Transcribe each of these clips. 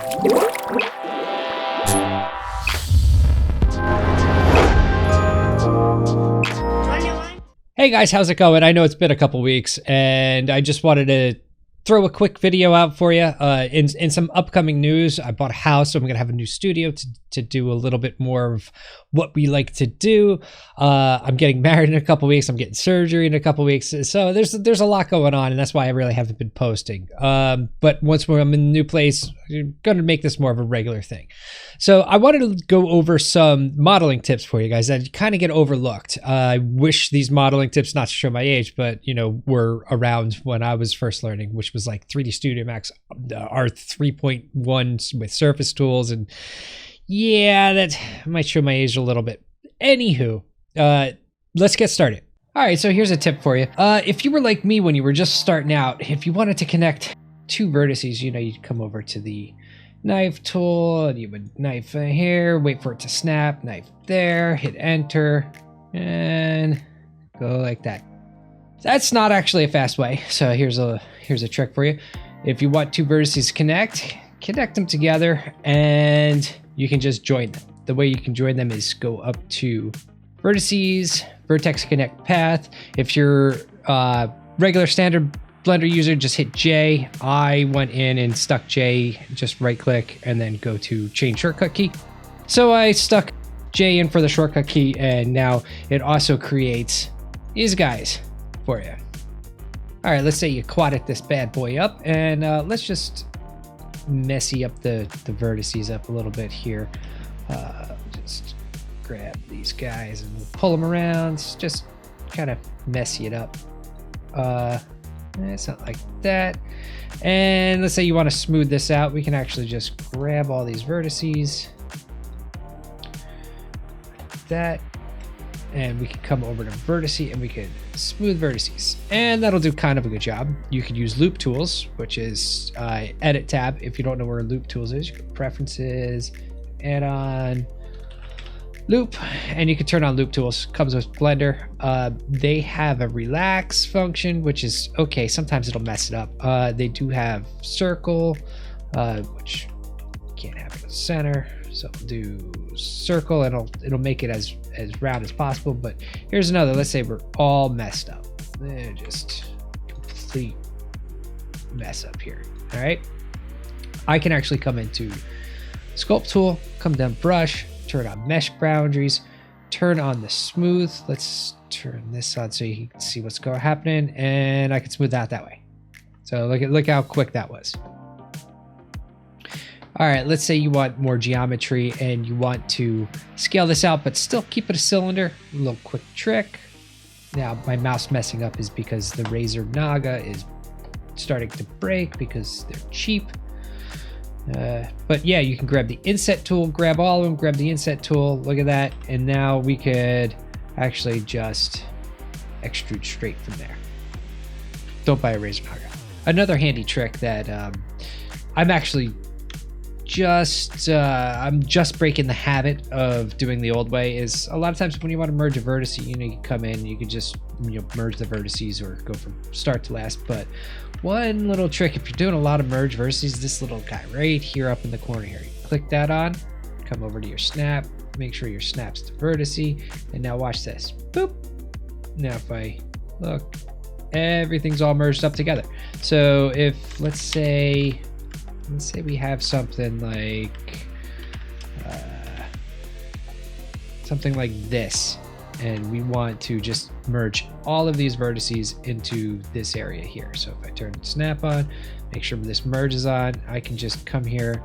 Hey guys, how's it going? I know it's been a couple weeks and I just wanted to throw a quick video out for you. In some upcoming news, I bought a house, so I'm gonna have a new studio to do a little bit more of what we like to do. I'm getting married in a couple weeks. I'm getting surgery in a couple weeks. So there's a lot going on, and that's why I really haven't been posting. But once I'm in a new place, I'm gonna make this more of a regular thing. So I wanted to go over some modeling tips for you guys that kind of get overlooked. I wish these modeling tips, not to show my age, but were around when I was first learning, which was like 3D Studio Max R 3.1 with surface tools, and yeah, that might show my age a little bit. Anywho, let's get started. All right, so here's a tip for you. If you were like me when you were just starting out, if you wanted to connect two vertices, you'd come over to the knife tool, and you would knife here, wait for it to snap, knife there, hit enter, and go like that. That's not actually a fast way, so here's a trick for you. If you want two vertices to connect them together, and you can just join them. The way you can join them is go up to Vertices, Vertex Connect Path. If you're regular standard Blender user, just hit J. I went in and stuck J, just right click and then go to change shortcut key. So I stuck J in for the shortcut key, and now it also creates these guys for you. All right, let's say you quadded this bad boy up, and let's just messy up the vertices up a little bit here. Just grab these guys and we'll pull them around, just kind of messy it up. It's not like that. And let's say you want to smooth this out, we can actually just grab all these vertices like that, and we can come over to vertice and we can smooth vertices, and that'll do kind of a good job. You could use loop tools, which is edit tab. If you don't know where loop tools is, you go preferences, add on loop, and you can turn on loop tools. Comes with Blender. They have a relax function, which is okay. Sometimes it'll mess it up. They do have circle, which you can't have in the center, so we'll do circle, and it'll make it as round as possible. But here's another. Let's say we're all messed up. Just complete mess up here. All right, I can actually come into sculpt tool, come down brush, turn on mesh boundaries, turn on the smooth. Let's turn this on so you can see what's happening, and I can smooth out that way. So look how quick that was. All right, let's say you want more geometry and you want to scale this out but still keep it a cylinder. A little quick trick. Now my mouse messing up is because the Razer Naga is starting to break because they're cheap. But yeah, you can grab the inset tool, grab all of them, grab the inset tool, look at that, and now we could actually just extrude straight from there. Don't buy a Razer Naga. Another handy trick that I'm actually I'm just breaking the habit of doing the old way is a lot of times when you want to merge a vertex, you come in, you can just merge the vertices or go from start to last. But one little trick, if you're doing a lot of merge vertices, this little guy right here up in the corner here, you click that on, come over to your snap, make sure your snap's to vertice, and now watch this. Boop. Now if I look, everything's all merged up together. So if let's say we have something like this, and we want to just merge all of these vertices into this area here. So if I turn snap on, make sure this merges on, I can just come here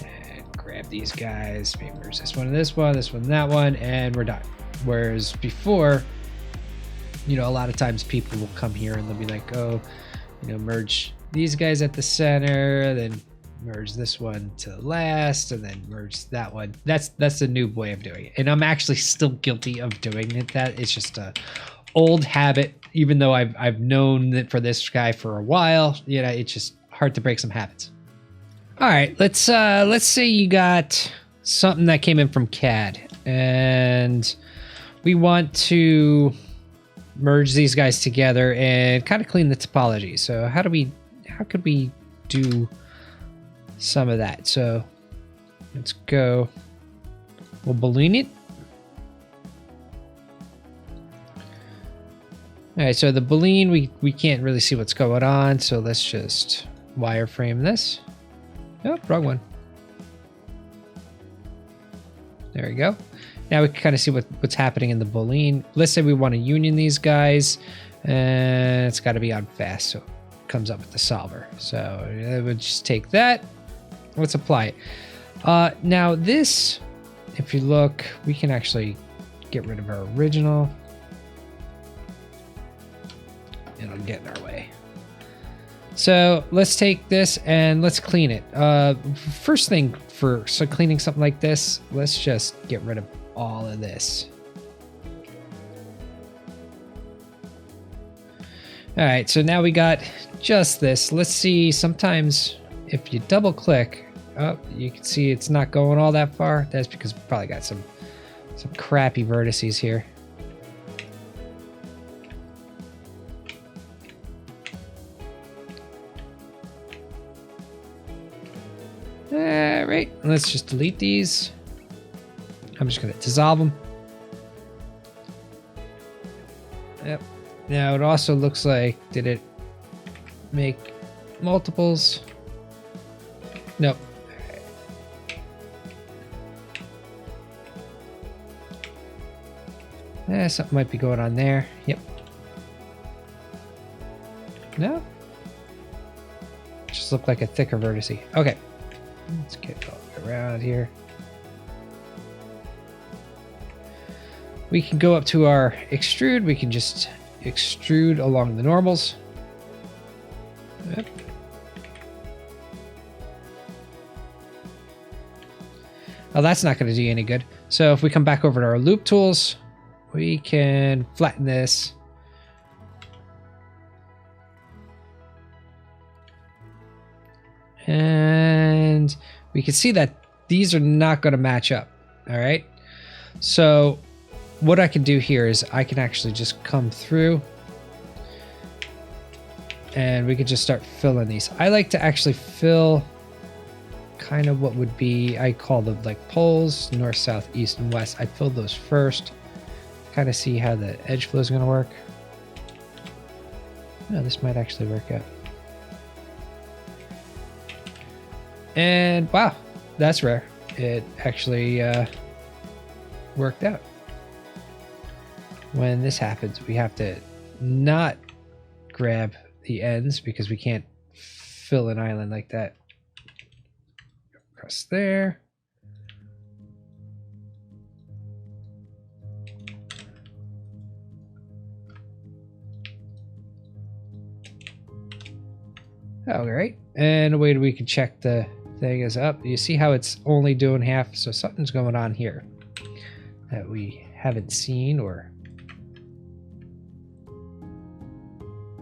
and grab these guys, maybe merge this one and this one, that one, and we're done. Whereas before, a lot of times people will come here and they'll be like, oh, merge these guys at the center, then merge this one to the last, and then merge that one. That's the new way of doing it, and I'm actually still guilty of doing it. That it's just a old habit, even though I've known that for this guy for a while. It's just hard to break some habits. All right, let's say you got something that came in from CAD, and we want to merge these guys together and kind of clean the topology. So how could we do some of that. So let's go. We'll balloon it. All right, so the balloon, we can't really see what's going on, so let's just wireframe this. Oh, wrong one. There we go. Now we can kind of see what's happening in the balloon. Let's say we want to union these guys, and it's got to be on fast, so it comes up with the solver. So we'll just take that. Let's apply it. Now this, if you look, we can actually get rid of our original. It'll get in our way. So let's take this and let's clean it. First thing for cleaning something like this, let's just get rid of all of this. All right, so now we got just this. Let's see, sometimes if you double click, oh, you can see it's not going all that far. That's because we probably got some crappy vertices here. All right, let's just delete these. I'm just gonna dissolve them. Yep. Now it also looks like, did it make multiples? Nope. Something might be going on there. Yep. No. Just look like a thicker vertice. Okay. Let's get all the way around here. We can go up to our extrude. We can just extrude along the normals. Yep. Oh, that's not going to do you any good. So if we come back over to our loop tools, we can flatten this. And we can see that these are not going to match up. All right. So what I can do here is I can actually just come through and we could just start filling these. I like to actually fill kind of what would be, I call them like poles, north, south, east, and west. I fill those first, kind of see how the edge flow is going to work. No, this might actually work out. And wow, that's rare. It actually worked out. When this happens, we have to not grab the ends because we can't fill an island like that. Across there. All right, and a way that we can check the thing is up. You see how it's only doing half, so something's going on here that we haven't seen, or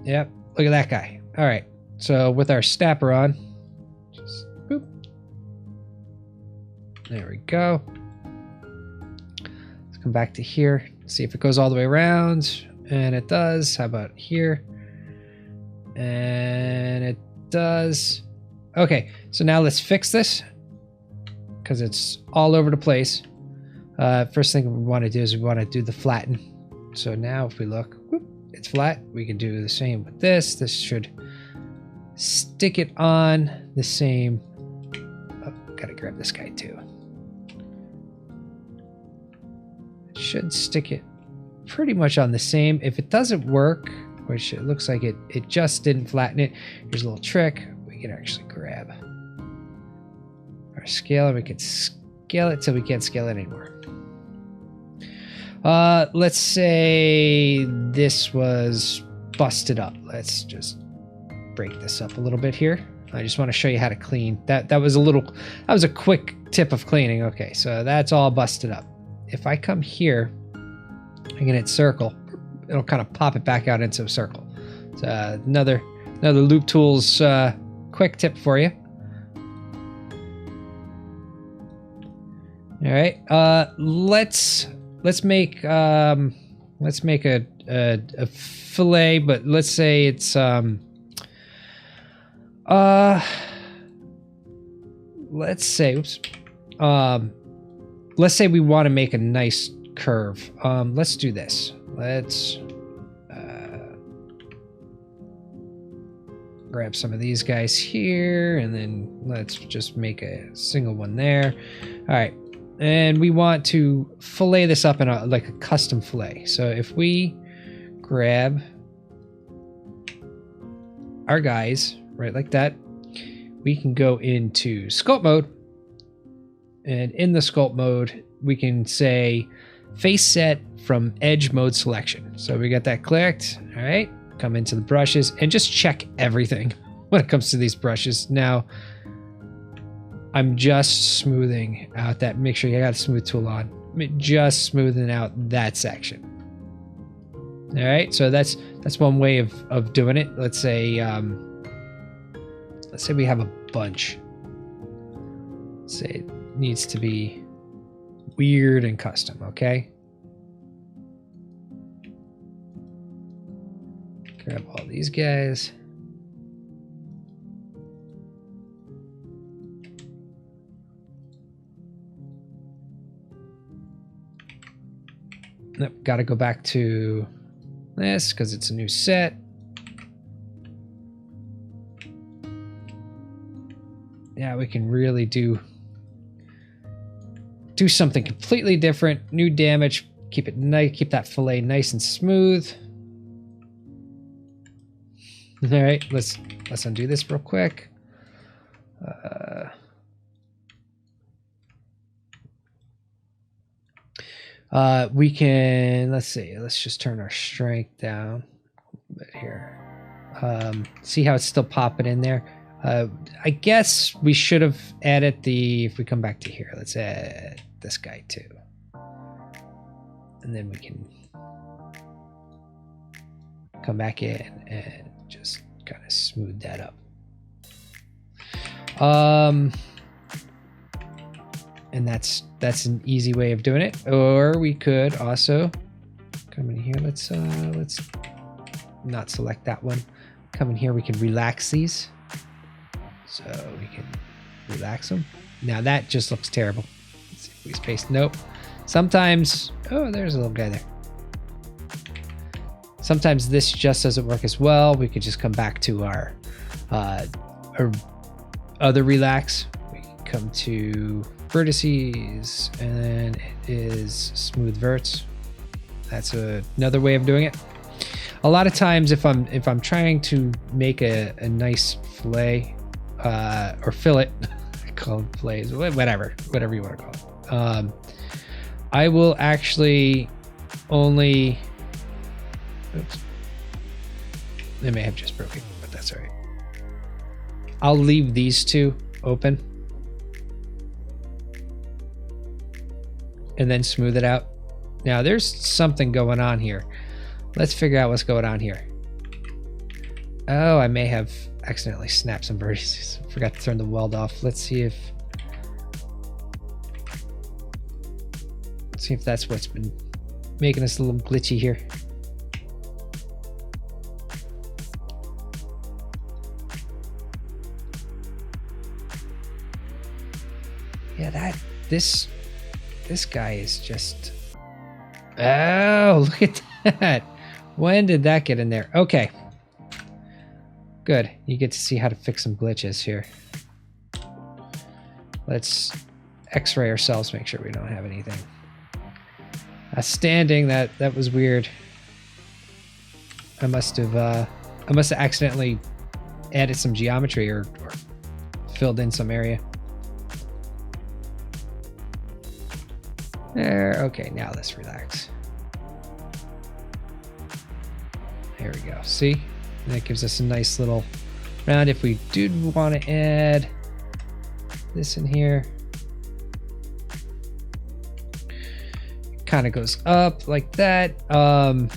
yep, look at that guy. All right, so with our snapper on, just boop. There we go. Let's come back to here, see if it goes all the way around, and it does. How about here? And it does. Okay, so now let's fix this because it's all over the place. First thing we want to do is we want to do the flatten. So now if we look, whoop, it's flat. We can do the same with this. This should stick it on the same. Oh, gotta grab this guy too. It should stick it pretty much on the same. If it doesn't work, which it looks like it just didn't flatten it, here's a little trick. We can actually grab our scale and we can scale it till we can't scale it anymore. Let's say this was busted up. Let's just break this up a little bit here. I just want to show you how to clean. That was a quick tip of cleaning. Okay, so that's all busted up. If I come here, I can hit circle. It'll kind of pop it back out into a circle. So another loop tools quick tip for you. All right, let's make a fillet, but let's say it's let's say, oops. Let's say we want to make a nice curve. Let's do this. Let's grab some of these guys here, and then let's just make a single one there. All right, and we want to fillet this up in like a custom fillet. So if we grab our guys right like that, we can go into sculpt mode, and in the sculpt mode we can say face set from edge mode selection. So we got that clicked. All right, come into the brushes and just check everything when it comes to these brushes. Now I'm just smoothing out that, make sure you got a smooth tool on, just smoothing out that section. All right, so that's one way of doing it. Let's say we have a bunch. Let's say it needs to be weird and custom, okay? Grab all these guys. Nope, got to go back to this because it's a new set. Yeah, we can really do something completely different. New damage. Keep it nice. Keep that fillet nice and smooth. All right, let's undo this real quick. We can, let's see, let's just turn our strength down a little bit here. See how it's still popping in there? I guess we should have added the, if we come back to here, let's add this guy too. And then we can come back in and just kind of smooth that up. And that's an easy way of doing it. Or we could also come in here. Let's not select that one. Come in here. We can relax these. So we can relax them. Now that just looks terrible. Let's see if we space. Nope. Sometimes, oh, there's a little guy there. Sometimes this just doesn't work as well. We could just come back to our other relax. We can come to vertices, and it is smooth verts. That's another way of doing it. A lot of times, if I'm trying to make a nice fillet or fillet, I call them fillets, whatever you want to call it. I will actually only. Oops. It may have just broken, but that's all right. I'll leave these two open and then smooth it out. Now there's something going on here. Let's figure out what's going on here. Oh, I may have accidentally snapped some vertices. Forgot to turn the weld off. Let's see if that's what's been making us a little glitchy here. Yeah, this guy is just, oh, look at that. When did that get in there? Okay, good. You get to see how to fix some glitches here. Let's x-ray ourselves, make sure we don't have anything standing. That was weird. I must have accidentally added some geometry or filled in some area. There, okay, now let's relax. There we go, see? That gives us a nice little round. If we did want to add this in here, it kind of goes up like that. And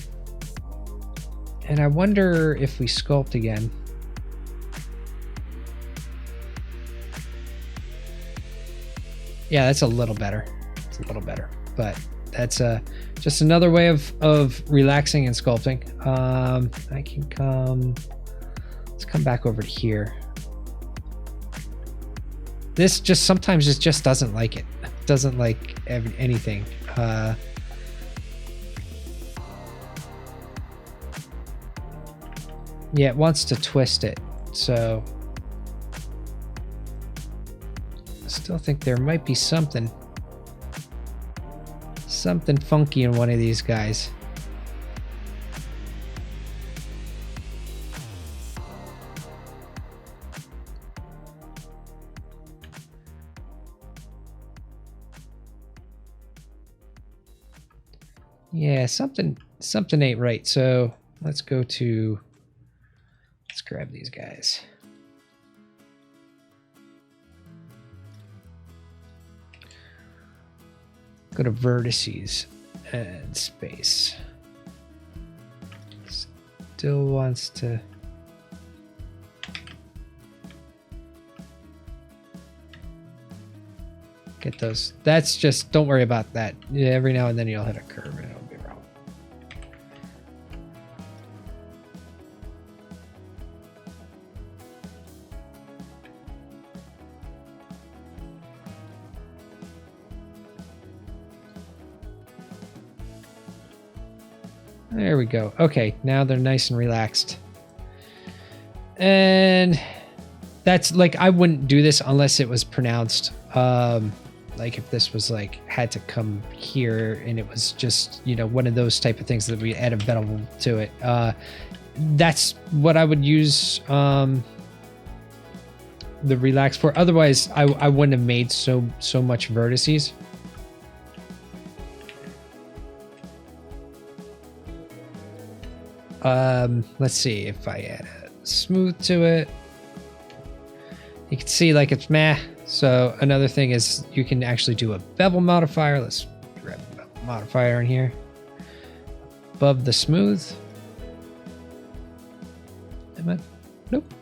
I wonder if we sculpt again. Yeah, that's a little better. A little better, but that's just another way of relaxing and sculpting. I can let's come back over to here. This just sometimes it just doesn't like it. Doesn't like anything. Yeah, it wants to twist it. So I still think there might be something funky in one of these guys. Yeah, something ain't right. So let's grab these guys. Go to Vertices and space. Still wants to. Get those. That's just, don't worry about that. Yeah, every now and then you'll hit a curve and it'll be wrong. There we go. Okay, now they're nice and relaxed. And that's like, I wouldn't do this unless it was pronounced. Like if this was like had to come here and it was just, you know, one of those type of things that we add a bevel to it. That's what I would use the relax for. Otherwise, I wouldn't have made so much vertices. Let's see if I add a smooth to it. You can see like it's meh. So another thing is you can actually do a bevel modifier. Let's grab a bevel modifier in here. Above the smooth. Am I? Nope.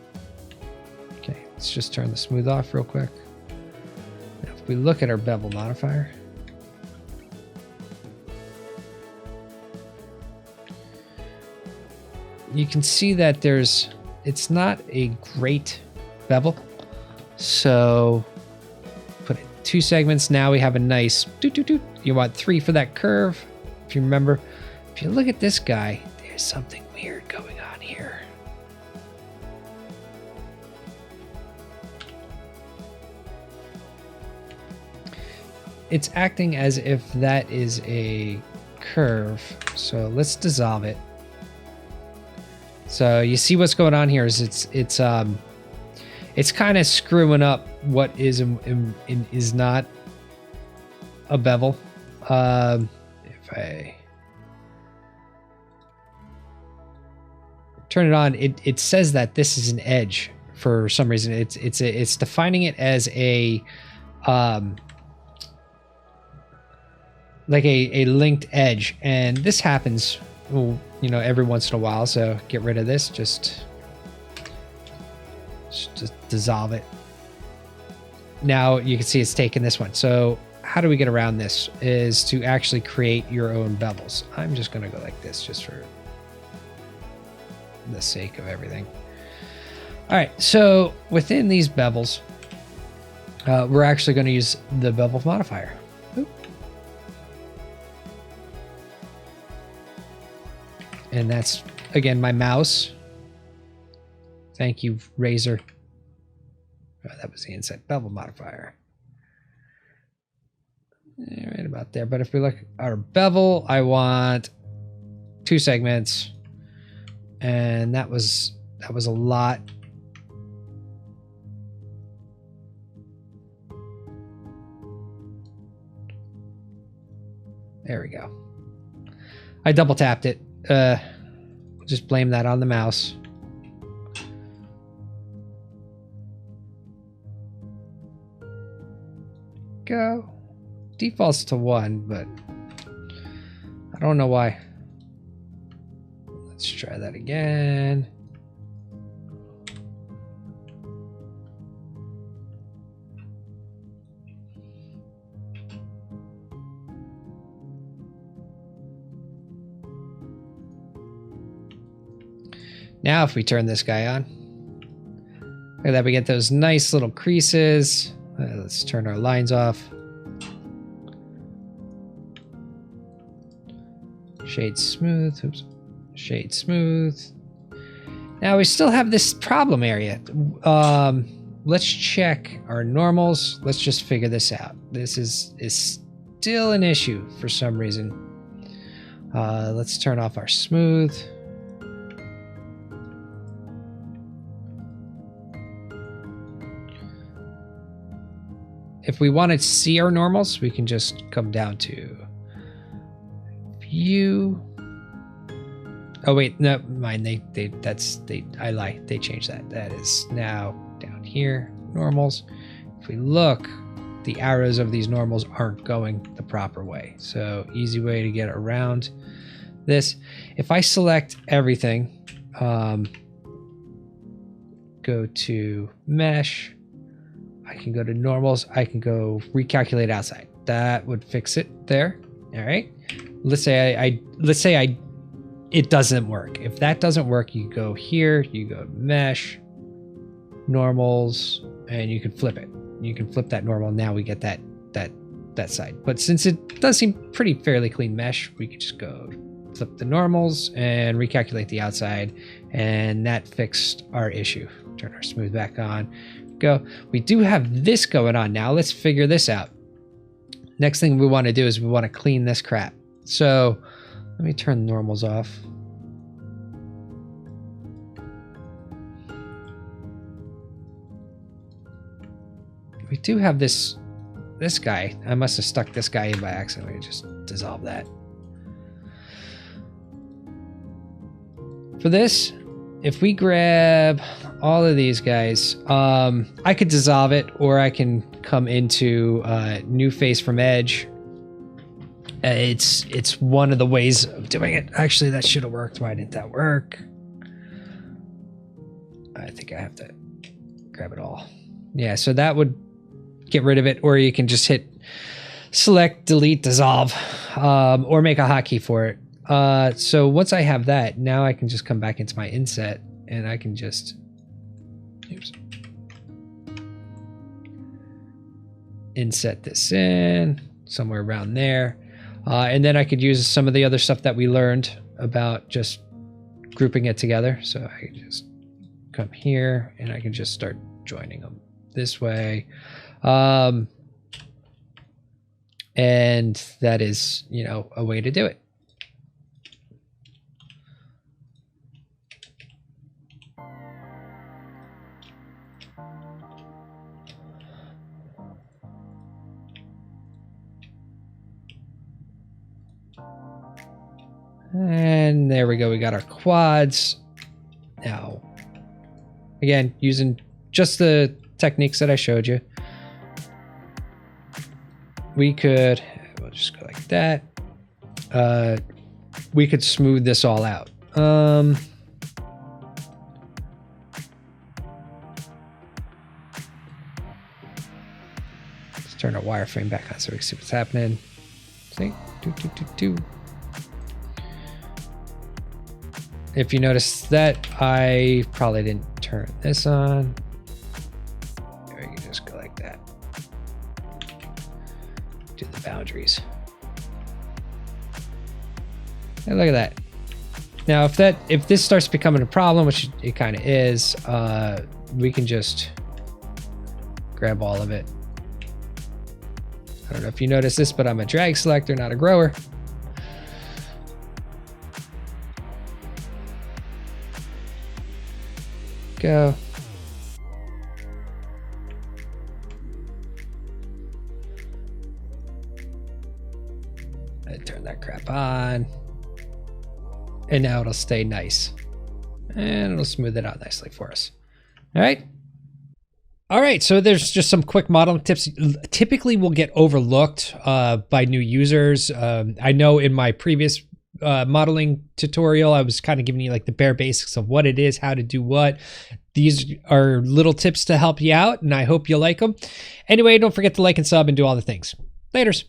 Okay, let's just turn the smooth off real quick. Now if we look at our bevel modifier. You can see that it's not a great bevel. So put it 2 segments. Now we have a nice doot. You want 3 for that curve. If you remember, if you look at this guy, there's something weird going on here. It's acting as if that is a curve. So let's dissolve it. So you see what's going on here is it's kind of screwing up what is is not a bevel. If I turn it on, it says that this is an edge for some reason. It's defining it as a like a linked edge, and this happens, well, you know, every once in a while. So get rid of this. Just dissolve it. Now you can see it's taken this one. So how do we get around this is to actually create your own bevels. I'm just going to go like this just for the sake of everything. All right. So within these bevels, we're actually going to use the bevel modifier. Oop. And that's, again, my mouse. Thank you, Razor. Oh, that was the inside bevel modifier. Yeah, right about there. But if we look at our bevel, I want 2 segments. And that was a lot. There we go. I double tapped it. Just blame that on the mouse. Go. Defaults to 1, but I don't know why. Let's try that again. Now if we turn this guy on, look at that, we get those nice little creases. Let's turn our lines off. Shade smooth. Oops. Shade smooth. Now we still have this problem area. Let's check our normals. Let's just figure this out. This is still an issue for some reason. Let's turn off our smooth. If we want to see our normals, we can just come down to view. Oh wait, no, mind. I lie. They changed that. That is now down here, normals. If we look, the arrows of these normals aren't going the proper way. So easy way to get around this. If I select everything, go to mesh, I can go to normals, I can go recalculate outside. That would fix it there. All right. Let's say it doesn't work. If that doesn't work, you go here, you go mesh, normals, and you can flip it. You can flip that normal. Now we get that side. But since it does seem pretty fairly clean mesh, we could just go flip the normals and recalculate the outside, and that fixed our issue. Turn our smooth back on. Go. We do have this going on now. Let's figure this out. Next thing we want to do is we want to clean this crap. So let me turn the normals off. We do have this guy. I must have stuck this guy in by accident. We just dissolve that. For this, if we grab all of these guys, I could dissolve it, or I can come into new face from edge. It's one of the ways of doing it. Actually, that should have worked. Why didn't that work? I think I have to grab it all. Yeah, so that would get rid of it, or you can just hit select, delete, dissolve, or make a hotkey for it. So once I have that, now I can just come back into my inset, and I can just inset this in somewhere around there. And then I could use some of the other stuff that we learned about just grouping it together. So I can just come here, and I can just start joining them this way. And that is, a way to do it. And there we go. We got our quads. Now, again, using just the techniques that I showed you, we'll just go like that. We could smooth this all out. Let's turn our wireframe back on so we can see what's happening. See? If you notice that, I probably didn't turn this on. Or you can just go like that. Do the boundaries. And look at that. Now, if this starts becoming a problem, which it kind of is, we can just grab all of it. I don't know if you notice this, but I'm a drag selector, not a grower. Go. I turn that crap on. And now it'll stay nice. And it'll smooth it out nicely for us. All right. All right, so there's just some quick modeling tips. Typically will get overlooked by new users. I know in my previous modeling tutorial, I was kind of giving you like the bare basics of what it is, how to do what. These are little tips to help you out, and I hope you like them. Anyway, don't forget to like and sub and do all the things. Laters.